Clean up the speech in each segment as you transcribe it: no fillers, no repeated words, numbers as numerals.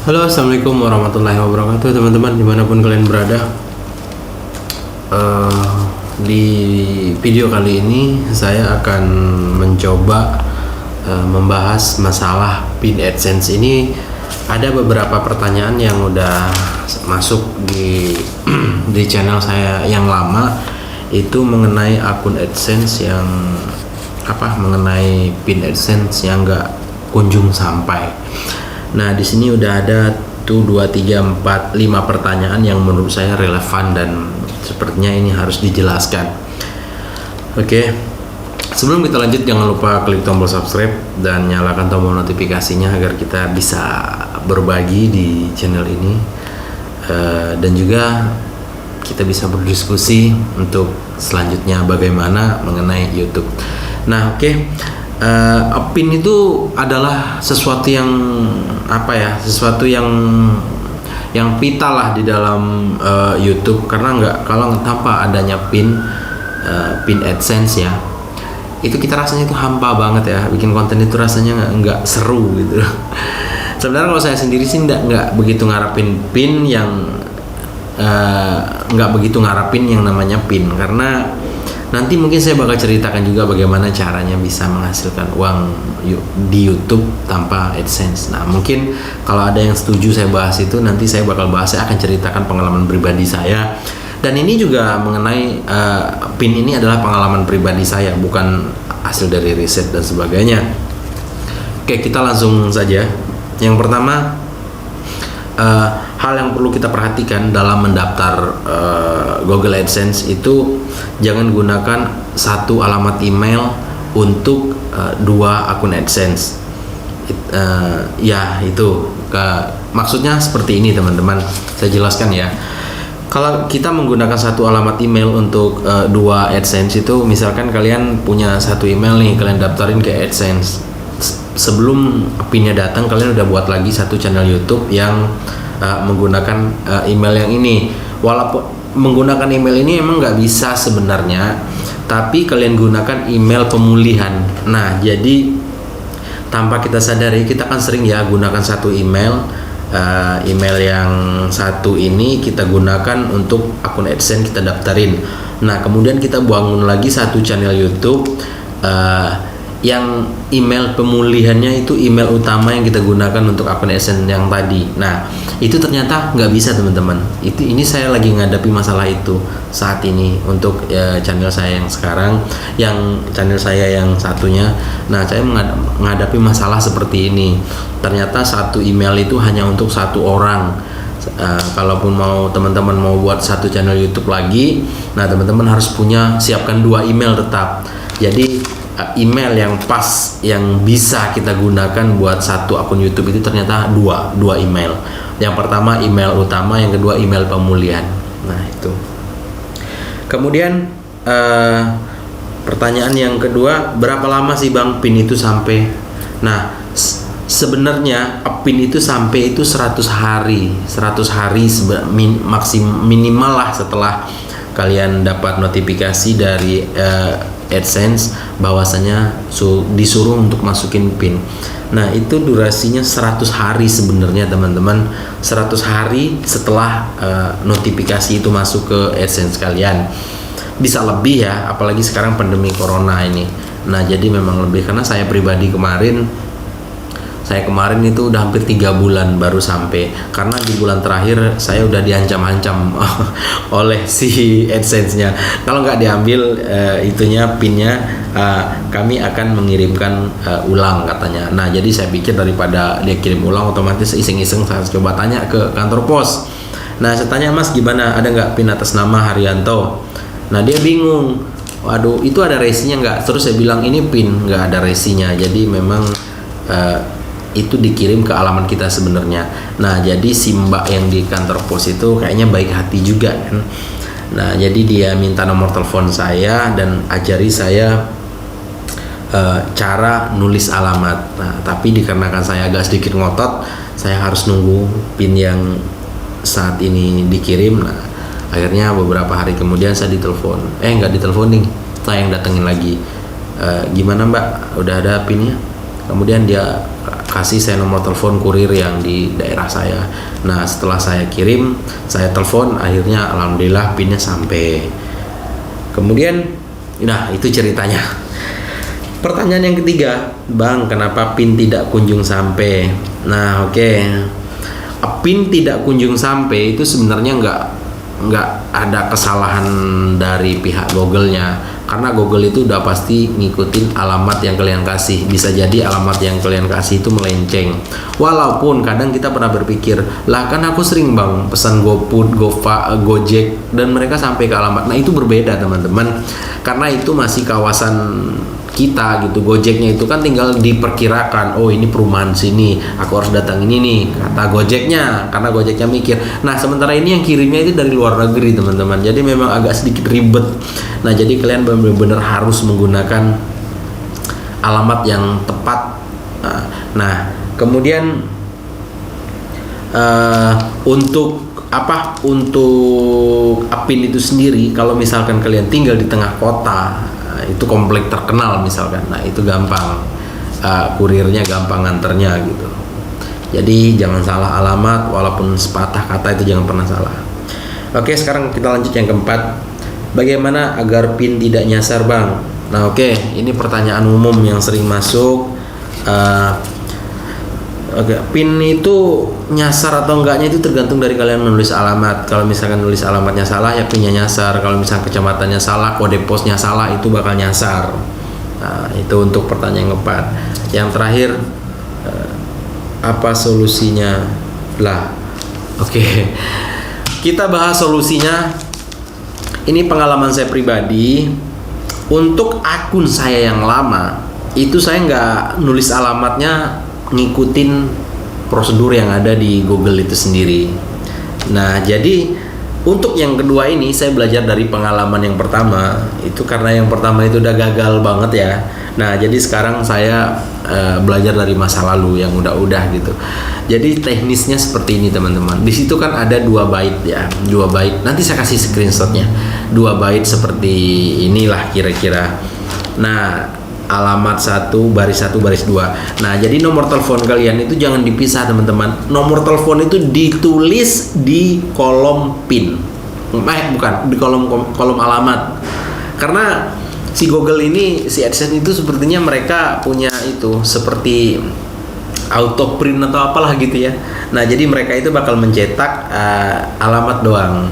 Halo, assalamualaikum warahmatullahi wabarakatuh, teman-teman dimanapun kalian berada. Di video kali ini saya akan mencoba membahas masalah pin AdSense ini. Ada beberapa pertanyaan yang udah masuk di di channel saya yang lama, itu mengenai akun AdSense yang mengenai pin AdSense yang nggak kunjung sampai. Nah, di sini udah ada 2, 3, 4, 5 pertanyaan yang menurut saya relevan dan sepertinya ini harus dijelaskan. Oke. Sebelum kita lanjut, jangan lupa klik tombol subscribe dan nyalakan tombol notifikasinya agar kita bisa berbagi di channel ini, dan juga kita bisa berdiskusi untuk selanjutnya bagaimana mengenai YouTube. Nah, oke. PIN itu adalah sesuatu yang sesuatu yang vital lah di dalam YouTube, karena kalau tanpa adanya pin AdSense ya, itu kita rasanya itu hampa banget ya, bikin konten itu rasanya nggak seru gitu. Sebenarnya kalau saya sendiri sih nggak begitu ngarapin pin yang namanya pin, karena nanti mungkin saya bakal ceritakan juga bagaimana caranya bisa menghasilkan uang di YouTube tanpa AdSense. Nah, mungkin kalau ada yang setuju saya bahas itu, nanti saya bakal bahas. Saya akan ceritakan pengalaman pribadi saya. Dan ini juga mengenai PIN ini adalah pengalaman pribadi saya, bukan hasil dari riset dan sebagainya. Oke, kita langsung saja. Yang pertama, hal yang perlu kita perhatikan dalam mendaftar Google AdSense itu, jangan gunakan satu alamat email untuk 2 akun AdSense. Maksudnya seperti ini, teman-teman. Saya jelaskan ya. Kalau kita menggunakan satu alamat email untuk 2 AdSense itu, misalkan kalian punya satu email nih, kalian daftarin ke AdSense. Sebelum pinnya datang, kalian udah buat lagi satu channel YouTube yang menggunakan email yang ini. Walaupun menggunakan email ini emang nggak bisa sebenarnya, tapi kalian gunakan email pemulihan. Nah, jadi tanpa kita sadari, kita kan sering ya gunakan satu email yang satu ini kita gunakan untuk akun AdSense, kita daftarin. Nah, kemudian kita bangun lagi satu channel YouTube yang email pemulihannya itu email utama yang kita gunakan untuk akun AdSense yang tadi. Nah, itu ternyata nggak bisa, teman-teman. Ini saya lagi menghadapi masalah itu saat ini untuk channel saya yang sekarang, yang channel saya yang satunya. Nah, saya menghadapi masalah seperti ini. Ternyata satu email itu hanya untuk satu orang. Kalaupun teman-teman mau buat satu channel YouTube lagi, nah teman-teman harus siapkan 2 email tetap. Jadi email yang pas yang bisa kita gunakan buat satu akun YouTube itu ternyata dua email. Yang pertama email utama, yang kedua email pemulihan. Nah, itu. Kemudian pertanyaan yang kedua, berapa lama sih Bang PIN itu sampai? Nah, sebenarnya PIN itu sampai itu 100 hari. 100 hari minimal lah setelah kalian dapat notifikasi dari AdSense bahwasanya disuruh untuk masukin PIN. Nah, itu durasinya 100 hari sebenarnya, teman-teman. 100 hari setelah notifikasi itu masuk ke AdSense kalian. Bisa lebih ya, apalagi sekarang pandemi corona ini. Nah, jadi memang lebih, karena saya pribadi kemarin itu udah hampir 3 bulan baru sampai, karena di bulan terakhir saya udah diancam-ancam oleh si AdSense-nya. Kalau nggak diambil PIN-nya, kami akan mengirimkan ulang, katanya. Nah, jadi saya pikir daripada dia kirim ulang, otomatis iseng-iseng saya coba tanya ke kantor pos. Nah, saya tanya, Mas gimana, ada nggak PIN atas nama Haryanto? Nah, dia bingung. Waduh, itu ada resinya nggak? Terus saya bilang ini PIN, nggak ada resinya. Jadi memang itu dikirim ke alamat kita sebenarnya. Nah, jadi si mbak yang di kantor pos itu kayaknya baik hati juga kan. Nah, jadi dia minta nomor telepon saya dan ajari saya cara nulis alamat. Nah, tapi dikarenakan saya agak sedikit ngotot, saya harus nunggu PIN yang saat ini dikirim. Nah, akhirnya beberapa hari kemudian saya ditelepon. Nggak diteleponin, saya yang datengin lagi. Gimana Mbak, udah ada PIN-nya? Kemudian dia kasih saya nomor telepon kurir yang di daerah saya. Nah setelah saya kirim, saya telepon, akhirnya alhamdulillah pinnya sampai. Kemudian, nah itu ceritanya. Pertanyaan yang ketiga, Bang, kenapa PIN tidak kunjung sampai? Nah oke. PIN tidak kunjung sampai itu sebenarnya nggak ada kesalahan dari pihak Google-nya, karena Google itu udah pasti ngikutin alamat yang kalian kasih. Bisa jadi alamat yang kalian kasih itu melenceng. Walaupun kadang kita pernah berpikir, lah kan aku sering Bang pesan GoFood, Gojek dan mereka sampai ke alamat. Nah itu berbeda teman-teman, karena itu masih kawasan kita gitu. Gojeknya itu kan tinggal diperkirakan, oh ini perumahan sini, aku harus datang ini nih, kata Gojeknya, karena Gojeknya mikir. Nah sementara ini yang kirimnya itu dari luar negeri teman-teman, jadi memang agak sedikit ribet. Nah jadi kalian benar-benar harus menggunakan alamat yang tepat. Nah kemudian untuk PIN itu sendiri, kalau misalkan kalian tinggal di tengah kota, itu komplek terkenal misalkan, nah itu gampang, kurirnya gampang nganternya gitu. Jadi jangan salah alamat, walaupun sepatah kata itu jangan pernah salah. Oke, sekarang kita lanjut yang keempat. Bagaimana agar PIN tidak nyasar Bang? Nah oke, ini pertanyaan umum yang sering masuk. PIN itu nyasar atau enggaknya itu tergantung dari kalian menulis alamat. Kalau misalkan nulis alamatnya salah, ya PIN-nya nyasar. Kalau misalkan kecamatannya salah, kode posnya salah, itu bakal nyasar. Nah, itu untuk pertanyaan yang keempat. Yang terakhir, apa solusinya? Oke. Kita bahas solusinya. Ini pengalaman saya pribadi. Untuk akun saya yang lama, itu saya nggak nulis alamatnya ngikutin prosedur yang ada di Google itu sendiri. Nah jadi untuk yang kedua ini saya belajar dari pengalaman yang pertama. Itu karena yang pertama itu udah gagal banget ya. Nah jadi sekarang saya belajar dari masa lalu yang udah gitu. Jadi teknisnya seperti ini teman-teman. Di situ kan ada 2 bait ya, 2 bait. Nanti saya kasih screenshotnya. 2 bait seperti inilah kira-kira. Nah alamat 1 baris 1 baris 2. Nah jadi nomor telepon kalian itu jangan dipisah teman-teman. Nomor telepon itu ditulis di kolom PIN, bukan di kolom alamat. Karena si Google ini, si AdSense itu sepertinya mereka punya itu seperti auto print atau apalah gitu ya. Nah jadi mereka itu bakal mencetak alamat doang.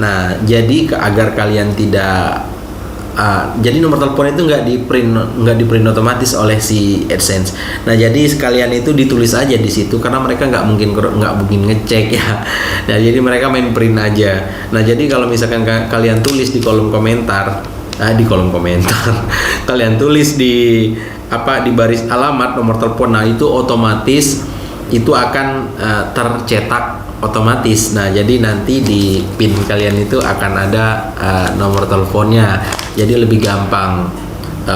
Nah jadi agar kalian tidak jadi nomor telepon itu nggak di print otomatis oleh si AdSense. Nah jadi sekalian itu ditulis aja di situ, karena mereka nggak mungkin ngecek ya. Nah jadi mereka main print aja. Nah jadi kalau misalkan kalian tulis di kolom komentar, kalian tulis di baris alamat nomor telepon, nah itu otomatis itu akan tercetak otomatis. Nah jadi nanti di PIN kalian itu akan ada nomor teleponnya, jadi lebih gampang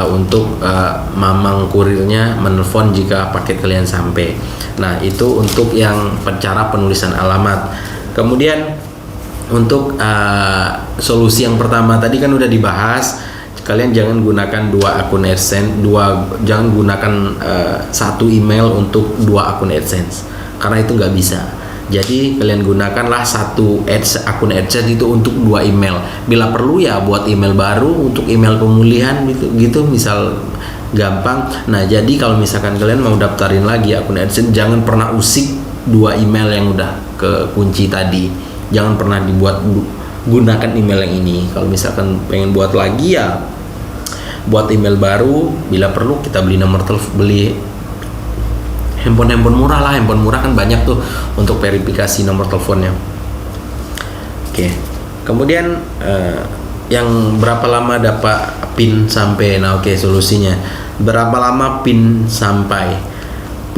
untuk mamang kurirnya menelpon jika paket kalian sampai. Nah itu untuk yang cara penulisan alamat. Kemudian untuk solusi yang pertama tadi kan udah dibahas, kalian jangan gunakan 2 akun AdSense, jangan gunakan 1 email untuk 2 akun AdSense, karena itu nggak bisa. Jadi kalian gunakanlah 1 akun AdSense itu untuk 2 email. Bila perlu ya buat email baru untuk email pemulihan gitu misal gampang. Nah jadi kalau misalkan kalian mau daftarin lagi akun AdSense, jangan pernah usik 2 email yang udah kekunci tadi. Jangan pernah gunakan email yang ini. Kalau misalkan pengen buat lagi ya buat email baru. Bila perlu kita beli nomor telepon, beli handphone murah lah. Handphone murah kan banyak tuh untuk verifikasi nomor teleponnya. Oke. Kemudian yang berapa lama dapat PIN sampai? Nah oke, solusinya berapa lama PIN sampai?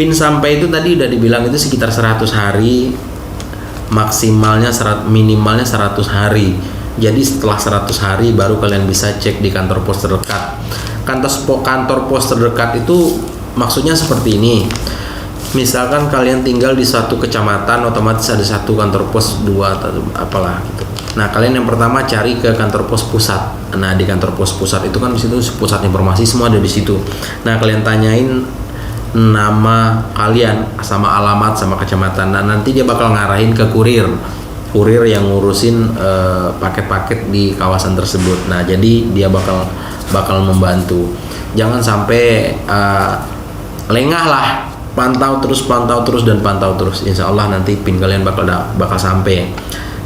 PIN sampai itu tadi udah dibilang itu sekitar 100 hari, minimalnya 100 hari. Jadi setelah 100 hari baru kalian bisa cek di kantor pos terdekat. Kantor pos terdekat itu maksudnya seperti ini. Misalkan kalian tinggal di suatu kecamatan, otomatis ada 1 kantor pos, 2 atau apalah gitu. Nah kalian yang pertama cari ke kantor pos pusat. Nah di kantor pos pusat itu kan di situ pusat informasi semua ada di situ. Nah kalian tanyain nama kalian sama alamat sama kecamatan. Nah, nanti dia bakal ngarahin ke kurir yang ngurusin paket-paket di kawasan tersebut. Nah, jadi dia bakal membantu. Jangan sampai lengah lah, pantau terus dan pantau terus. Insya Allah nanti PIN kalian bakal sampai.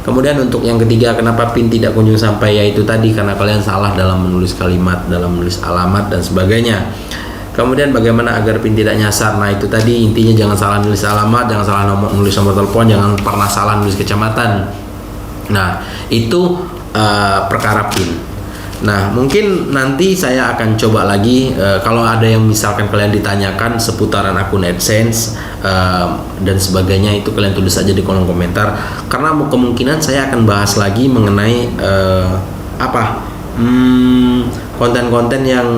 Kemudian untuk yang ketiga, kenapa PIN tidak kunjung sampai, yaitu tadi karena kalian salah dalam menulis kalimat, dalam menulis alamat dan sebagainya. Kemudian bagaimana agar PIN tidak nyasar? Nah, itu tadi intinya, jangan salah nulis alamat, jangan salah nulis nomor telepon, jangan pernah salah nulis kecamatan. Nah, itu perkara PIN. Nah, mungkin nanti saya akan coba lagi kalau ada yang misalkan kalian ditanyakan seputaran akun AdSense dan sebagainya, itu kalian tulis aja di kolom komentar, karena kemungkinan saya akan bahas lagi mengenai konten-konten yang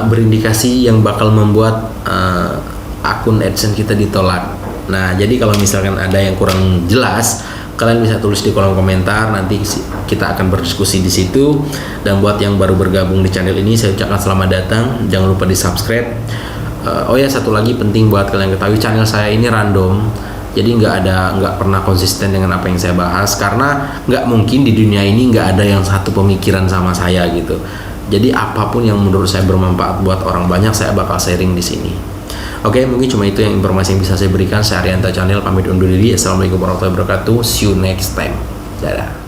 berindikasi yang bakal membuat akun AdSense kita ditolak. Nah, jadi kalau misalkan ada yang kurang jelas, kalian bisa tulis di kolom komentar, nanti kita akan berdiskusi di situ. Dan buat yang baru bergabung di channel ini, saya ucapkan selamat datang, jangan lupa di subscribe. Oh ya, satu lagi penting buat kalian ketahui, channel saya ini random, jadi nggak pernah konsisten dengan apa yang saya bahas, karena nggak mungkin di dunia ini nggak ada yang satu pemikiran sama saya gitu. Jadi apapun yang menurut saya bermanfaat buat orang banyak, saya bakal sharing di sini. Oke, mungkin cuma itu yang informasi yang bisa saya berikan. Saya Arianta Channel pamit undur diri. Assalamualaikum warahmatullahi wabarakatuh. See you next time. Dadah.